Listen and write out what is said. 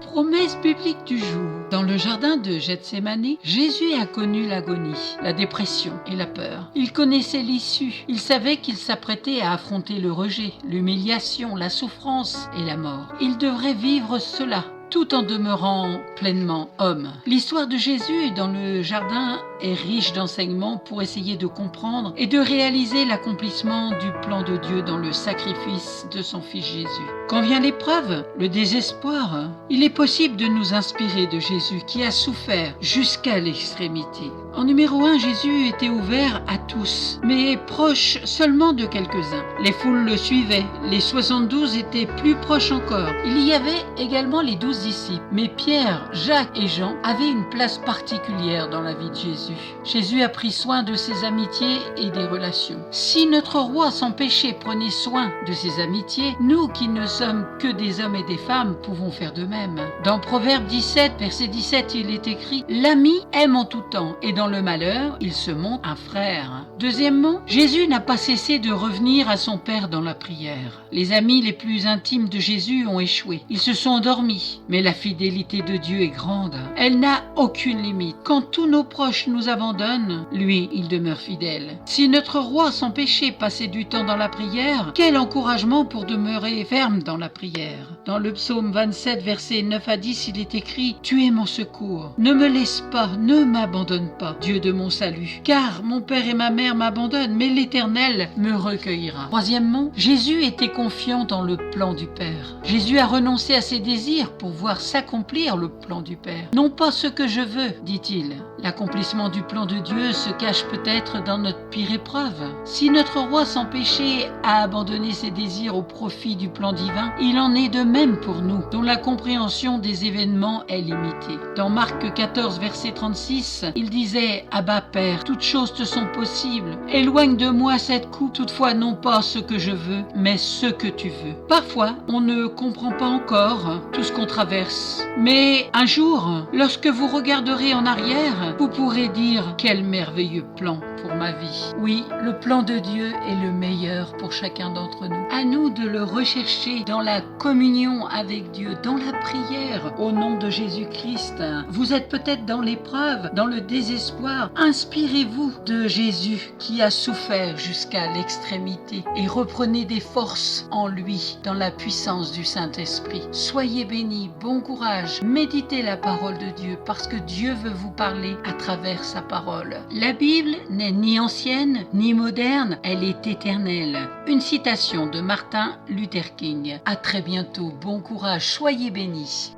Promesse biblique du jour. Dans le jardin de Gethsémani, Jésus a connu l'agonie, la dépression et la peur. Il connaissait l'issue. Il savait qu'il s'apprêtait à affronter le rejet, l'humiliation, la souffrance et la mort. Il devrait vivre cela, tout en demeurant pleinement homme. L'histoire de Jésus dans le jardin est riche d'enseignements pour essayer de comprendre et de réaliser l'accomplissement du plan de Dieu dans le sacrifice de son Fils Jésus. Quand vient l'épreuve, le désespoir, il est possible de nous inspirer de Jésus qui a souffert jusqu'à l'extrémité. En numéro 1, Jésus était ouvert à tous, mais proche seulement de quelques-uns. Les foules le suivaient, les 72 étaient plus proches encore. Il y avait également les 12 disciples, mais Pierre, Jacques et Jean avaient une place particulière dans la vie de Jésus. Jésus a pris soin de ses amitiés et des relations. Si notre roi sans péché prenait soin de ses amitiés, nous qui ne sommes que des hommes et des femmes pouvons faire de même. Dans Proverbe 17, verset 17, il est écrit « L'ami aime en tout temps et dans le malheur, il se montre un frère. » Deuxièmement, Jésus n'a pas cessé de revenir à son Père dans la prière. Les amis les plus intimes de Jésus ont échoué. Ils se sont endormis. Mais la fidélité de Dieu est grande. Elle n'a aucune limite. Quand tous nos proches nous abandonnent, lui, il demeure fidèle. Si notre roi sans péché passait du temps dans la prière, quel encouragement pour demeurer ferme dans la prière. Dans le psaume 27, versets 9 à 10, il est écrit « Tu es mon secours. Ne me laisse pas, ne m'abandonne pas, Dieu de mon salut. Car mon père et ma mère m'abandonnent, mais l'Éternel me recueillera. » Troisièmement, Jésus était confiant dans le plan du Père. Jésus a renoncé à ses désirs pour voir s'accomplir le plan du Père. Non pas ce que je veux, dit-il. L'accomplissement du plan de Dieu se cache peut-être dans notre pire épreuve. Si notre roi sans péché a abandonné ses désirs au profit du plan divin, il en est de même pour nous, dont la compréhension des événements est limitée. Dans Marc 14, verset 36, il disait « Abba Père, toutes choses te sont possibles. Éloigne de moi cette coupe, toutefois non pas ce que je veux, mais ce que tu veux. » Parfois, on ne comprend pas encore tout ce qu'on traverse. Mais un jour, lorsque vous regarderez en arrière, vous pourrez dire « Quel merveilleux plan pour ma vie !» Oui, le plan de Dieu est le meilleur pour chacun d'entre nous. À nous de le rechercher dans la communion avec Dieu, dans la prière, au nom de Jésus-Christ. Vous êtes peut-être dans l'épreuve, dans le désespoir. Inspirez-vous de Jésus qui a souffert jusqu'à l'extrémité et reprenez des forces en lui, dans la puissance du Saint-Esprit. Soyez bénis, bon courage, méditez la parole de Dieu parce que Dieu veut vous parler à travers sa parole. La Bible n'est ni ancienne ni moderne, elle est éternelle. Une citation de Martin Luther King. À très bientôt, bon courage, soyez bénis.